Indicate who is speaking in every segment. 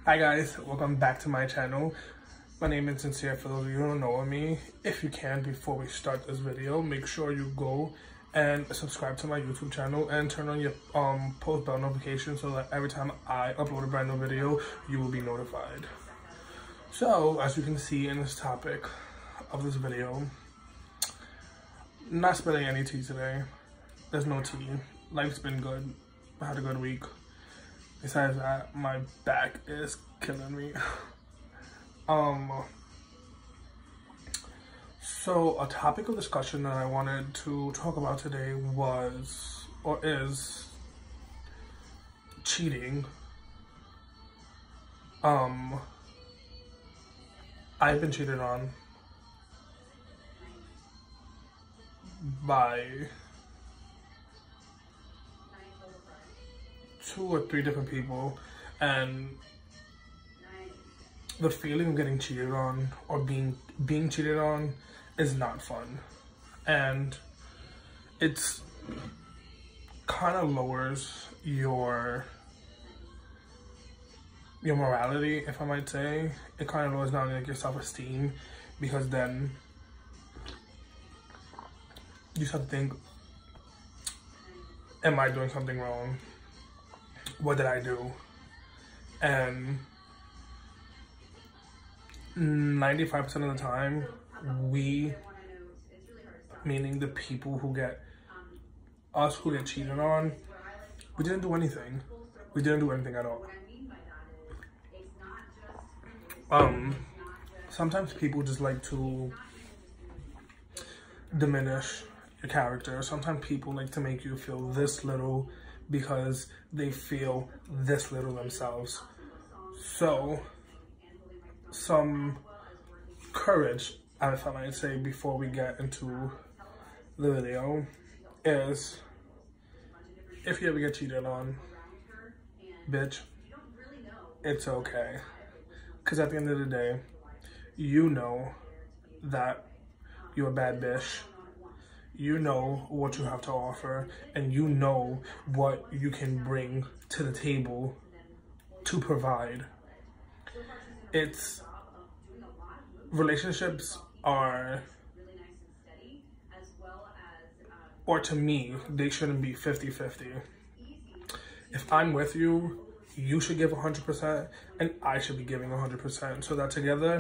Speaker 1: Hi guys, welcome back to my channel. My name is Sincere. For those of you who don't know me, if you can, before we start this video, make sure you go and subscribe to my YouTube channel and turn on your post bell notification so that every time I upload a brand new video, you will be notified. So, as you can see in this topic of this video, not spilling any tea today. There's no tea. Life's been good. I had a good week. Besides that, my back is killing me. So a topic of discussion that I wanted to talk about today was, or is, cheating. I've been cheated on by 2 or 3 different people, and the feeling of getting cheated on or being cheated on is not fun, and it's kind of lowers your morality, if I might say. It kind of lowers down like your self-esteem, because then you start to think, am I doing something wrong? What did I do? And 95% of the time, we, meaning the people who get cheated on, we didn't do anything. We didn't do anything at all. Sometimes people just like to diminish your character. Sometimes people like to make you feel this little because they feel this little themselves. So, some courage, if I might say, before we get into the video, is if you ever get cheated on, bitch, it's okay. Because at the end of the day, you know that you're a bad bitch. You know what you have to offer, and you know what you can bring to the table to provide. Relationships are, or to me, they shouldn't be 50-50. If I'm with you, you should give 100%, and I should be giving 100%, so that together,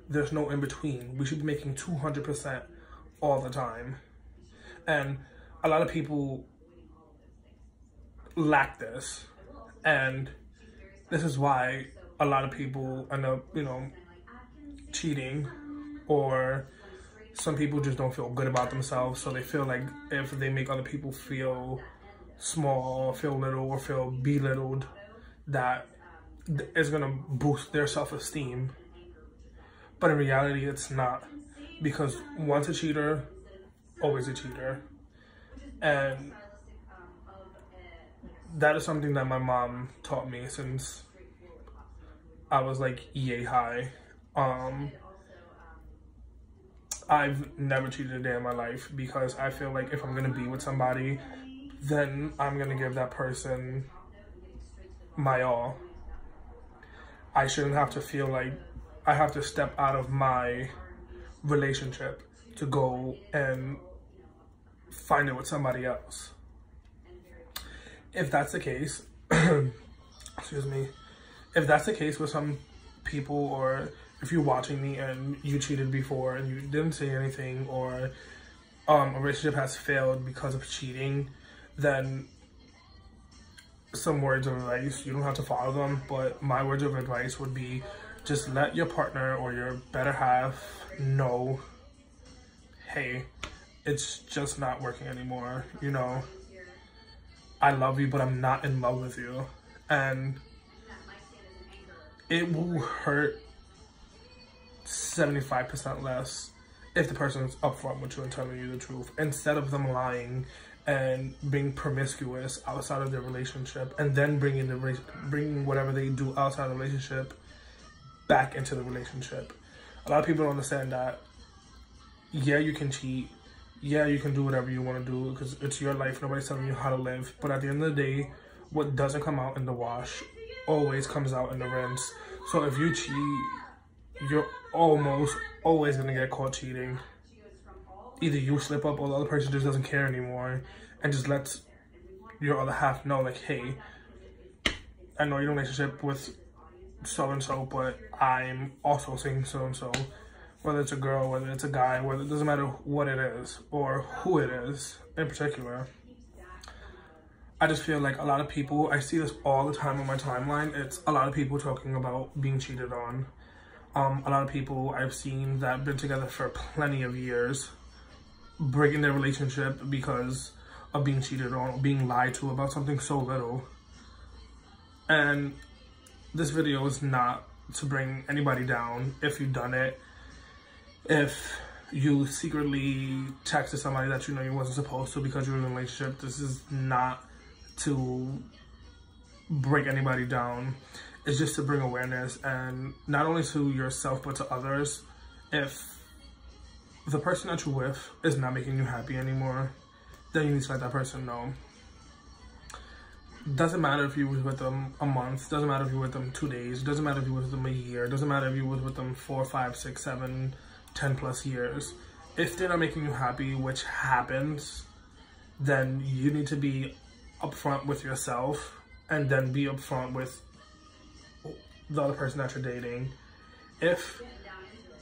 Speaker 1: there's no in between. We should be making 200% all the time. And a lot of people lack this, and this is why a lot of people end up, cheating, or some people just don't feel good about themselves, so they feel like if they make other people feel small, or feel little, or feel belittled, that it's gonna boost their self-esteem. But in reality, it's not, because once a cheater, always a cheater. And that is something that my mom taught me since I was like yay high. I've never cheated a day in my life, because I feel like if I'm gonna be with somebody, then I'm gonna give that person my all. I shouldn't have to feel like I have to step out of my relationship to go and find it with somebody else. If that's the case, excuse me, if that's the case with some people, or if you're watching me and you cheated before and you didn't say anything, or a relationship has failed because of cheating, then some words of advice, you don't have to follow them, but my words of advice would be, just let your partner or your better half know, hey, it's just not working anymore, I love you, but I'm not in love with you. And it will hurt 75% less if the person's upfront with you and telling you the truth, instead of them lying and being promiscuous outside of their relationship, and then bringing whatever they do outside of the relationship back into the relationship. A lot of people don't understand that, yeah, you can cheat, yeah, you can do whatever you want to do because it's your life. Nobody's telling you how to live. But at the end of the day, what doesn't come out in the wash always comes out in the rinse. So if you cheat, you're almost always gonna get caught cheating. Either you slip up or the other person just doesn't care anymore and just lets your other half know, like, hey, I know you're in a relationship with so-and-so, but I'm also seeing so-and-so. Whether it's a girl, whether it's a guy, whether it doesn't matter what it is or who it is in particular. I just feel like a lot of people, I see this all the time on my timeline. It's a lot of people talking about being cheated on. A lot of people I've seen that have been together for plenty of years, breaking their relationship because of being cheated on or being lied to about something so little. And this video is not to bring anybody down if you've done it. If you secretly texted somebody that you know you wasn't supposed to because you were in a relationship, this is not to break anybody down. It's just to bring awareness, and not only to yourself but to others. If the person that you're with is not making you happy anymore, then you need to let that person know. Doesn't matter if you were with them a month, doesn't matter if you were with them 2 days, doesn't matter if you were with them a year, doesn't matter if you were with them 4, 5, 6, 7, 10 plus years. If they're not making you happy, which happens, then you need to be upfront with yourself and then be upfront with the other person that you're dating. If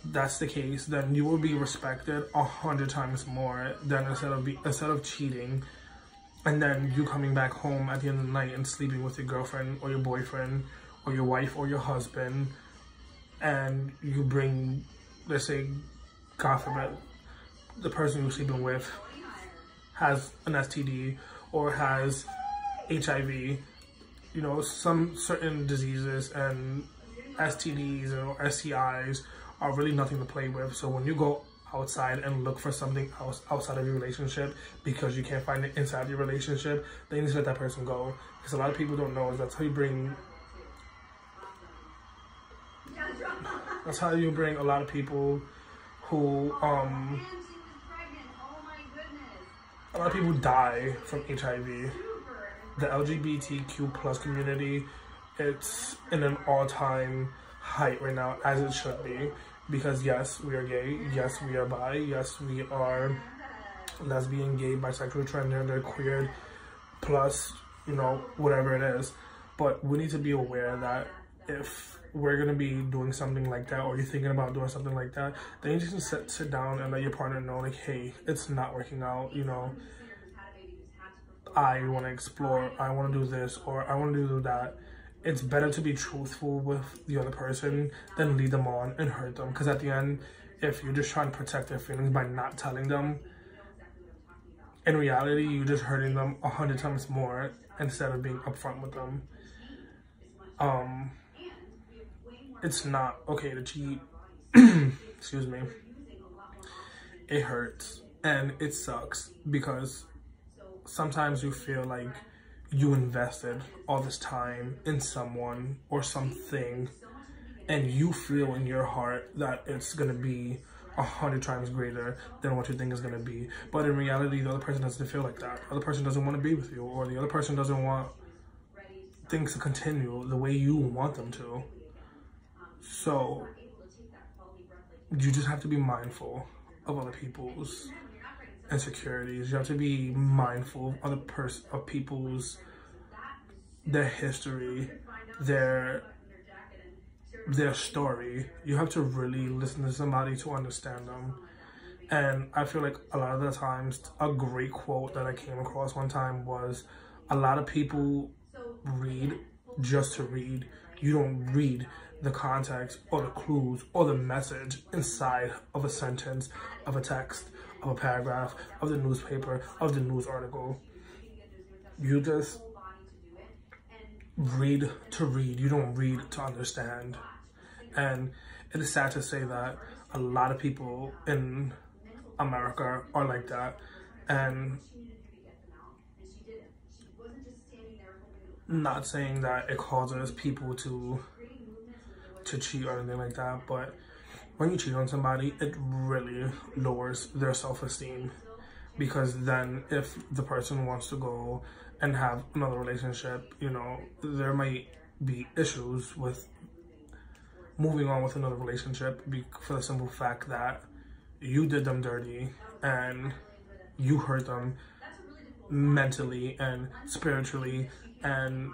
Speaker 1: that's the case, then you will be respected 100 times more than instead of cheating and then you coming back home at the end of the night and sleeping with your girlfriend or your boyfriend or your wife or your husband, and you bring, let's say, God forbid, the person you're sleeping with has an STD or has HIV, you know, some certain diseases, and STDs or STIs are really nothing to play with. So when you go outside and look for something else outside of your relationship because you can't find it inside your relationship, then you need to let that person go. Because a lot of people don't know is that's how you bring a lot of people who a lot of people die from HIV. The LGBTQ plus community, it's in an all-time height right now, as it should be. Because yes, we are gay, yes, we are bi, yes, we are lesbian, gay, bisexual, transgender, queer, plus, you know, whatever it is. But we need to be aware that if we're going to be doing something like that, or you're thinking about doing something like that, then you just sit down and let your partner know, like, hey, it's not working out, you know, I want to explore, I want to do this, or I want to do that. It's better to be truthful with the other person than lead them on and hurt them. Because at the end, if you're just trying to protect their feelings by not telling them, in reality, you're just hurting them 100 times more instead of being upfront with them. It's not okay to cheat. Excuse me. It hurts and it sucks because sometimes you feel like you invested all this time in someone or something, and you feel in your heart that it's gonna be 100 times greater than what you think is gonna be. But in reality, the other person doesn't feel like that. The other person doesn't want to be with you, or the other person doesn't want things to continue the way you want them to. So you just have to be mindful of other people's insecurities. You have to be mindful of people's their history, their story. You have to really listen to somebody to understand them. And I feel like a lot of the times, a great quote that I came across one time was, a lot of people read just to read. You don't read the context or the clues or the message inside of a sentence, of a text, of a paragraph, of the newspaper, of the news article. You just read to read. You don't read to understand. And it is sad to say that a lot of people in America are like that. And not saying that it causes people to cheat or anything like that, but when you cheat on somebody, it really lowers their self-esteem. Because then if the person wants to go and have another relationship, you know, there might be issues with moving on with another relationship for the simple fact that you did them dirty and you hurt them mentally and spiritually, and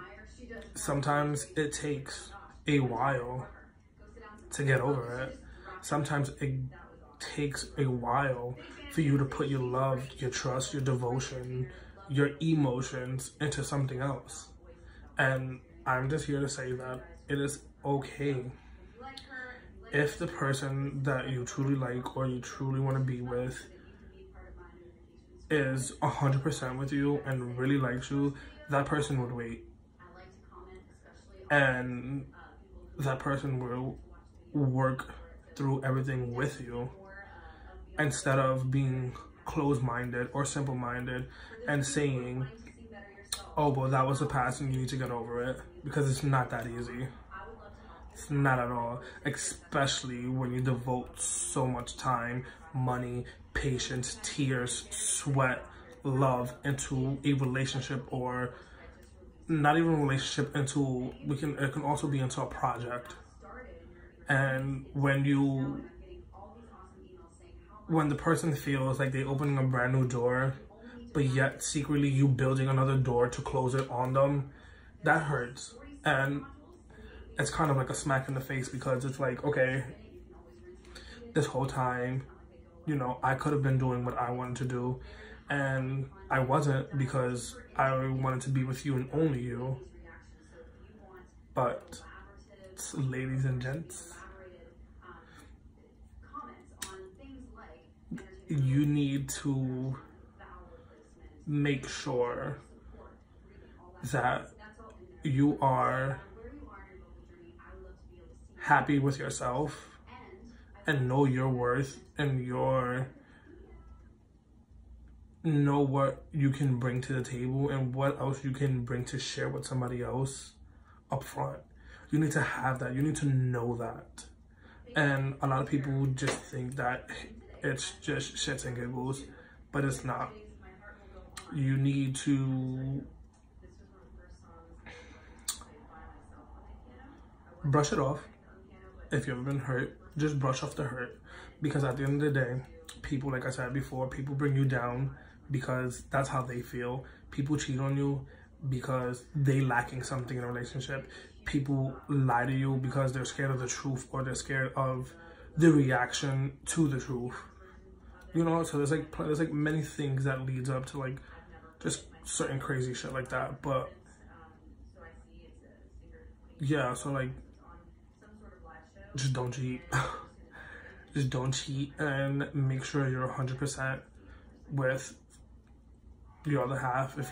Speaker 1: sometimes it takes a while to get over it. Sometimes it takes a while for you to put your love, your trust, your devotion, your emotions into something else. And I'm just here to say that it is okay. If the person that you truly like or you truly want to be with is 100% with you and really likes you, that person would wait. And that person will work through everything with you instead of being closed-minded or simple-minded and saying, oh, well, that was the past and you need to get over it, because it's not that easy. It's not at all, especially when you devote so much time, money, patience, tears, sweat, love into a relationship, or not even a relationship, into it can also be into a project. And when the person feels like they're opening a brand new door, but yet secretly you building another door to close it on them, that hurts. And it's kind of like a smack in the face, because it's like, okay, this whole time, you know, I could have been doing what I wanted to do, and I wasn't, because I wanted to be with you and only you. But, ladies and gents, you need to make sure that you are happy with yourself and know your worth and know what you can bring to the table and what else you can bring to share with somebody else up front. You need to have that. You need to know that. And a lot of people just think that it's just shits and giggles, but it's not. You need to brush it off. If you've ever been hurt, just brush off the hurt, because at the end of the day, people, like I said before, people bring you down because that's how they feel. People cheat on you because they lacking something in a relationship. People lie to you because they're scared of the truth, or they're scared of the reaction to the truth. You know, so there's like many things that leads up to like just certain crazy shit like that. But yeah, so like, just don't cheat. Just don't cheat, and make sure you're 100% with your other half. If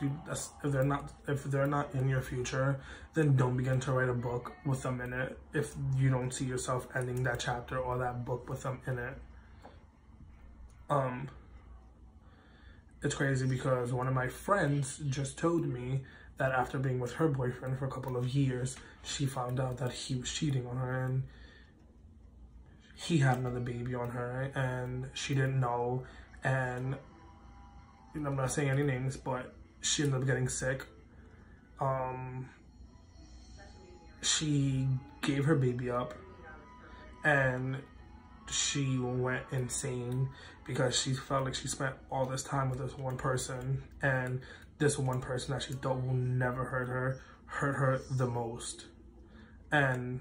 Speaker 1: they're not in your future, then don't begin to write a book with them in it if you don't see yourself ending that chapter or that book with them in it. It's crazy because one of my friends just told me that after being with her boyfriend for a couple of years, she found out that he was cheating on her, and he had another baby on her, and she didn't know. And I'm not saying any names, but she ended up getting sick. She gave her baby up, and she went insane because she felt like she spent all this time with this one person, and this one person that she thought will never hurt her the most. And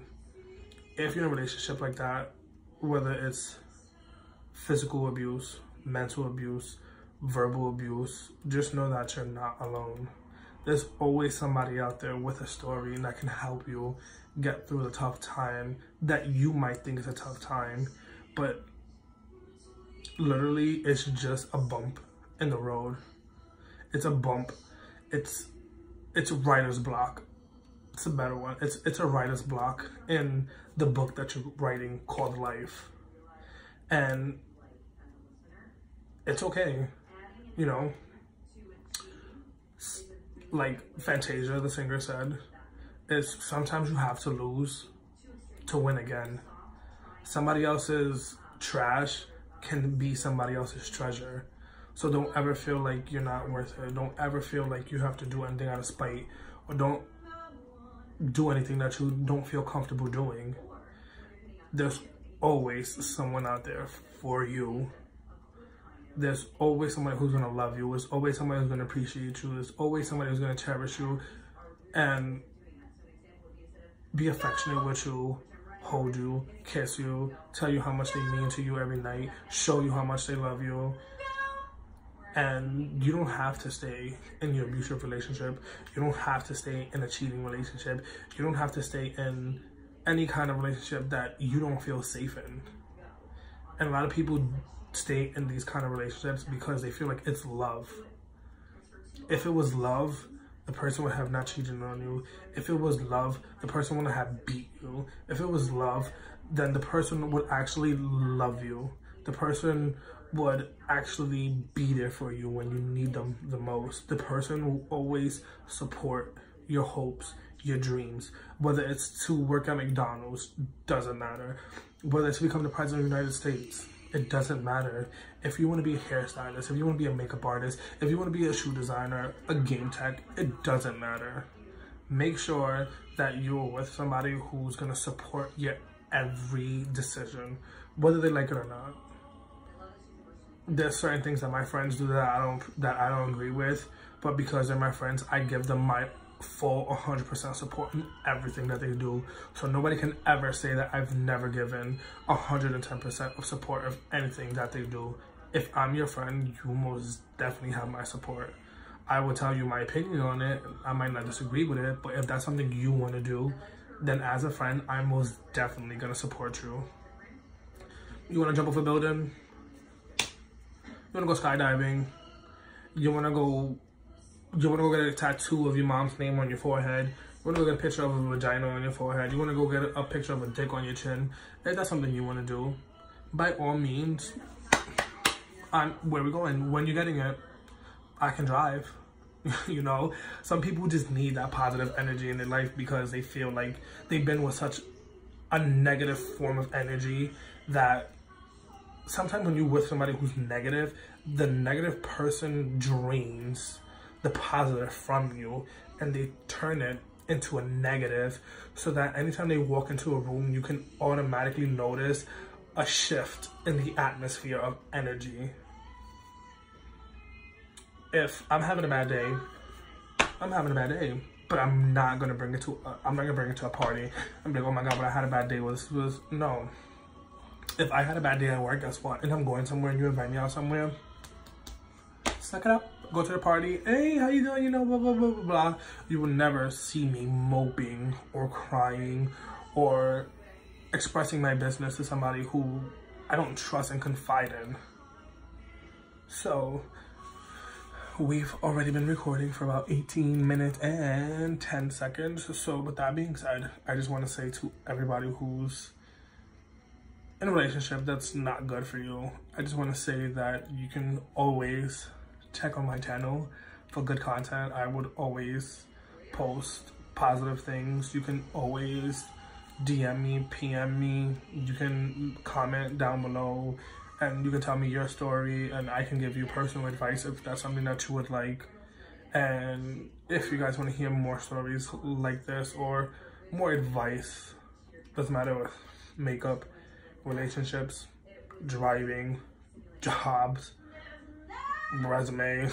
Speaker 1: if you're in a relationship like that, whether it's physical abuse, mental abuse, verbal abuse, just know that you're not alone. There's always somebody out there with a story that can help you get through the tough time that you might think is a tough time, but literally it's just a bump in the road. It's a bump. It's writer's block. It's a better one. It's a writer's block in the book that you're writing called life. And it's okay, you know. Like Fantasia, the singer, said, it's sometimes you have to lose to win again. Somebody else's trash can be somebody else's treasure. So don't ever feel like you're not worth it. Don't ever feel like you have to do anything out of spite. Or don't do anything that you don't feel comfortable doing. There's always someone out there for you. There's always somebody who's gonna love you. There's always somebody who's gonna appreciate you. There's always somebody who's gonna cherish you and be affectionate with you, hold you, kiss you, tell you how much they mean to you every night, show you how much they love you. And you don't have to stay in your abusive relationship. You don't have to stay in a cheating relationship. You don't have to stay in any kind of relationship that you don't feel safe in. And a lot of people stay in these kind of relationships because they feel like it's love. If it was love, the person would have not cheated on you. If it was love, the person wouldn't have beat you. If it was love, then the person would actually love you. The person would actually be there for you when you need them the most. The person will always support your hopes, your dreams. Whether it's to work at McDonald's, doesn't matter. Whether it's to become the president of the United States, it doesn't matter. If you want to be a hairstylist, if you want to be a makeup artist, if you want to be a shoe designer, a game tech, it doesn't matter. Make sure that you're with somebody who's going to support your every decision, whether they like it or not. There's certain things that my friends do that I don't agree with, but because they're my friends, I give them my full 100% support in everything that they do. So nobody can ever say that I've never given 110% of support of anything that they do. If I'm your friend, you most definitely have my support. I will tell you my opinion on it. I might not disagree with it, but if that's something you want to do, then as a friend, I'm most definitely gonna support you. You wanna jump off a building? You wanna go skydiving? You wanna go get a tattoo of your mom's name on your forehead? You wanna go get a picture of a vagina on your forehead? You wanna go get a picture of a dick on your chin? If that's something you wanna do, by all means, where we going? When you're getting it, I can drive. You know, some people just need that positive energy in their life because they feel like they've been with such a negative form of energy that sometimes when you're with somebody who's negative, the negative person drains the positive from you and they turn it into a negative, so that anytime they walk into a room, you can automatically notice a shift in the atmosphere of energy. If I'm having a bad day, I'm having a bad day, but I'm not gonna bring it to a party. I'm like, oh my God, but I had a bad day. No. If I had a bad day at work, guess what? And I'm going somewhere and you invite me out somewhere, suck it up, go to the party. Hey, how you doing? You know, blah, blah, blah, blah, blah. You will never see me moping or crying or expressing my business to somebody who I don't trust and confide in. So, we've already been recording for about 18 minutes and 10 seconds. So with that being said, I just want to say to everybody who's in a relationship that's not good for you, I just want to say that you can always check on my channel for good content. I would always post positive things. You can always DM me, PM me. You can comment down below and you can tell me your story and I can give you personal advice if that's something that you would like. And if you guys want to hear more stories like this or more advice, doesn't matter with makeup, relationships, driving, jobs, resume,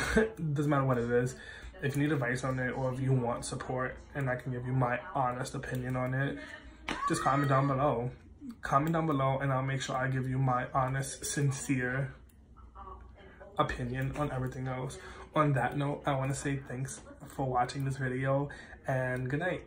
Speaker 1: doesn't matter what it is. If you need advice on it or if you want support and I can give you my honest opinion on it, just comment down below. Comment down below and I'll make sure I give you my honest, sincere opinion on everything else. On that note, I want to say thanks for watching this video and good night.